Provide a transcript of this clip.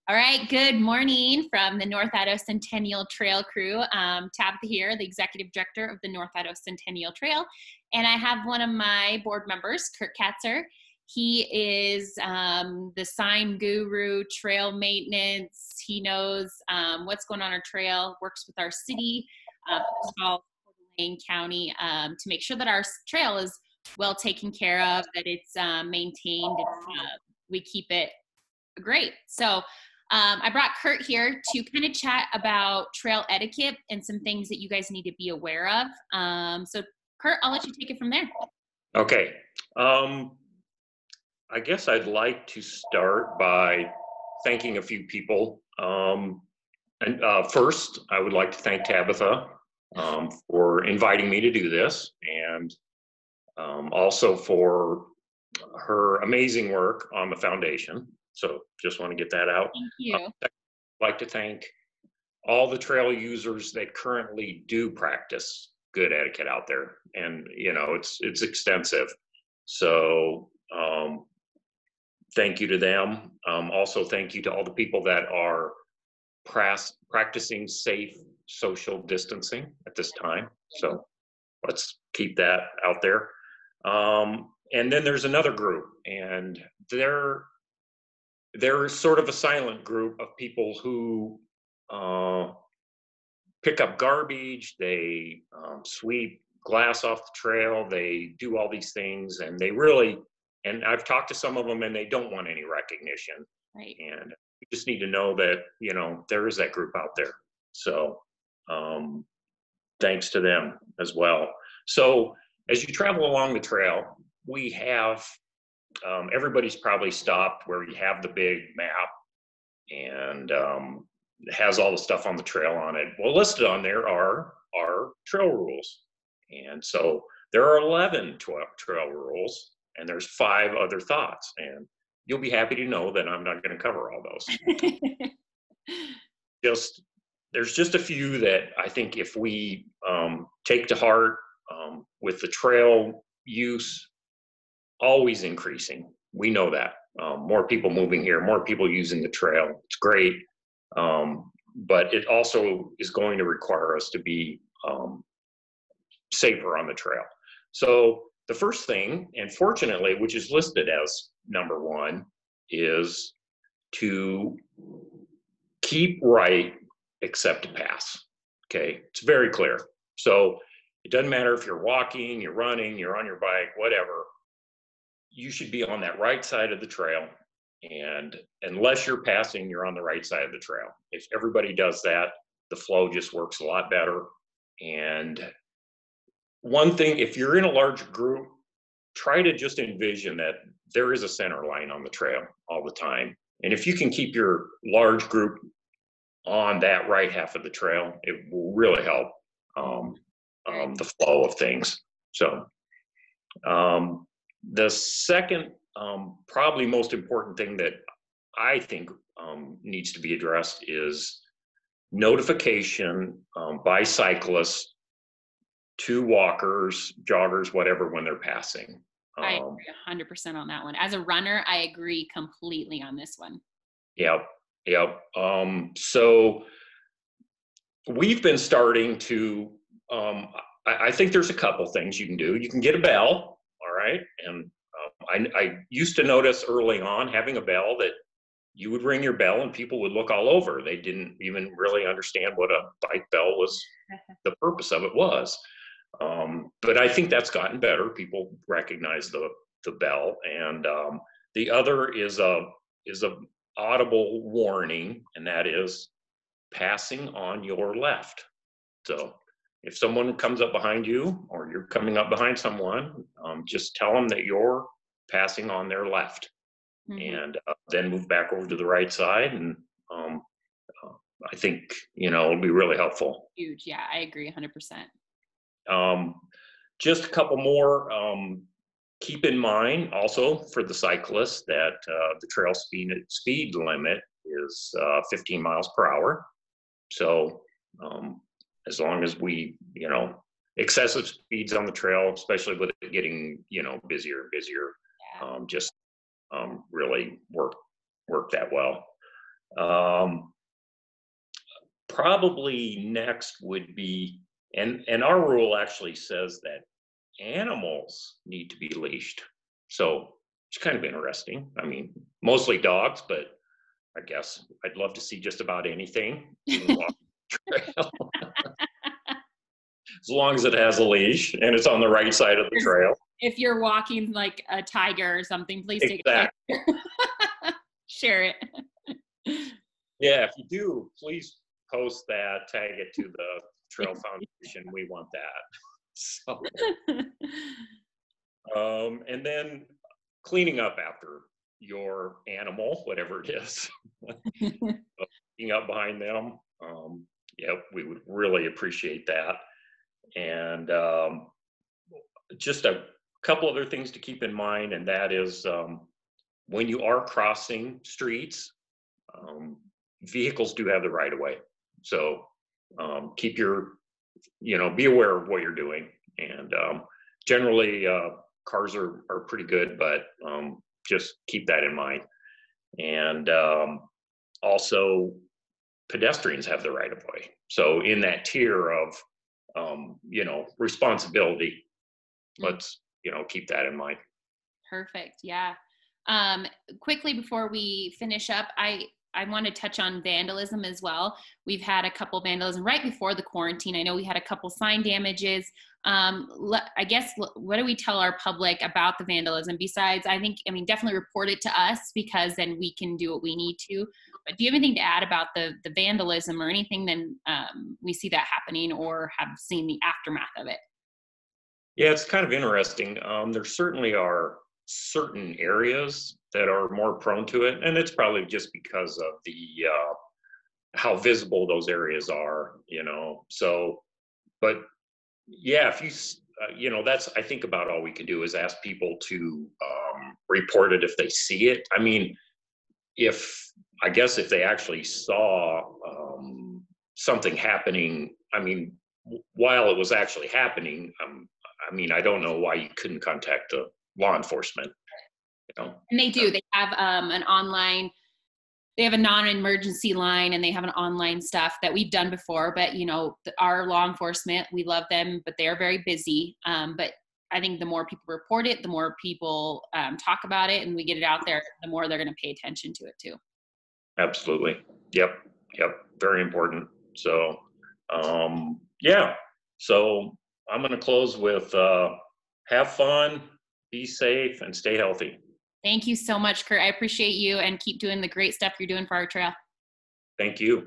All right, good morning from the North Idaho Centennial Trail crew. Tabitha here, the Executive Director of the North Idaho Centennial Trail. And I have one of my board members, Kurt Katzer. He is the sign guru, trail maintenance. He knows what's going on our trail, works with our city, Lane County, to make sure that our trail is well taken care of, that it's maintained, we keep it great. So I brought Kurt here to kind of chat about trail etiquette and some things that you guys need to be aware of. So Kurt, I'll let you take it from there. Okay. I guess I'd like to start by thanking a few people. First, I would like to thank Tabitha for inviting me to do this, and also for her amazing work on the foundation. So just want to get that out. Thank you. I'd like to thank all the trail users that currently do practice good etiquette out there. And, you know, it's extensive. So thank you to them. Also, thank you to all the people that are practicing safe social distancing at this time. So let's keep that out there. And then there's another group, and they're sort of a silent group of people who pick up garbage, they sweep glass off the trail, they do all these things, and they really, and I've talked to some of them and they don't want any recognition. Right. And we just need to know that, you know, there is that group out there. So thanks to them as well. So as you travel along the trail, we have, everybody's probably stopped where you have the big map and it has all the stuff on the trail on it. Well, listed on there are our trail rules. And so there are 11 trail rules, and there's 5 other thoughts. And you'll be happy to know that I'm not going to cover all those. There's just a few that I think if we take to heart, with the trail use always increasing. We know that. More people moving here, more people using the trail. It's great. But it also is going to require us to be safer on the trail. So the first thing, and fortunately, which is listed as number 1, is to keep right except to pass. Okay, it's very clear. So it doesn't matter if you're walking, you're running, you're on your bike, whatever. You should be on that right side of the trail. And unless you're passing, you're on the right side of the trail. If everybody does that, the flow just works a lot better. And one thing, if you're in a large group, try to just envision that there is a center line on the trail all the time. And if you can keep your large group on that right half of the trail, it will really help the flow of things. So the second, probably most important thing that I think needs to be addressed is notification by cyclists to walkers, joggers, whatever, when they're passing. I agree 100% on that one. As a runner, I agree completely on this one. Yep. So we've been starting to, I think there's a couple things you can do. You can get a bell, all right? And I used to notice early on having a bell that you would ring your bell and people would look all over. They didn't even really understand what a bike bell was, the purpose of it was. But I think that's gotten better. People recognize the bell. And the other is a audible warning, and that is passing on your left. So if someone comes up behind you or you're coming up behind someone, just tell them that you're passing on their left. And then move back over to the right side. And I think, you know, it'll be really helpful. Huge. Yeah, I agree 100%. Just a couple more. Keep in mind also for the cyclists that the trail speed limit is 15 miles per hour. So as long as we, you know, excessive speeds on the trail, especially with it getting, you know, busier and busier, just really work that well. Probably next would be, and our rule actually says that animals need to be leashed. So it's kind of interesting. I mean, mostly dogs, but I guess I'd love to see just about anything being walked the trail, as long as it has a leash and it's on the right side of the trail. If you're walking like a tiger or something, please take a picture. Share it. Yeah, if you do, please post that, tag it to the Trail Foundation. We want that. So, and then cleaning up after your animal, whatever it is, cleaning up behind them. Yep, we would really appreciate that. And just a couple other things to keep in mind, and that is when you are crossing streets, vehicles do have the right of way. So keep your, be aware of what you're doing. And generally, cars are pretty good, but just keep that in mind. And also, pedestrians have the right of way. So in that tier of, responsibility, let's, keep that in mind. Perfect. Yeah. Quickly before we finish up, I want to touch on vandalism as well. We've had a couple vandalism right before the quarantine. I know we had a couple sign damages. I guess, what do we tell our public about the vandalism besides, definitely report it to us, because then we can do what we need to. But do you have anything to add about the vandalism or anything then we see that happening or have seen the aftermath of it? Yeah, it's kind of interesting. There certainly are certain areas that are more prone to it, and it's probably just because of the how visible those areas are, So, but yeah, if you, that's, I think about all we can do is ask people to report it if they see it. I mean, I guess if they actually saw something happening, while it was actually happening, I don't know why you couldn't contact the law enforcement. And they do. They have they have a non-emergency line, and they have an online stuff that we've done before. But our law enforcement, we love them, but they're very busy. But I think the more people report it, the more people talk about it, and we get it out there, the more they're going to pay attention to it too. Absolutely. Yep. Very important. So, yeah. So I'm going to close with have fun, be safe, and stay healthy. Thank you so much, Kurt. I appreciate you, and keep doing the great stuff you're doing for our trail. Thank you.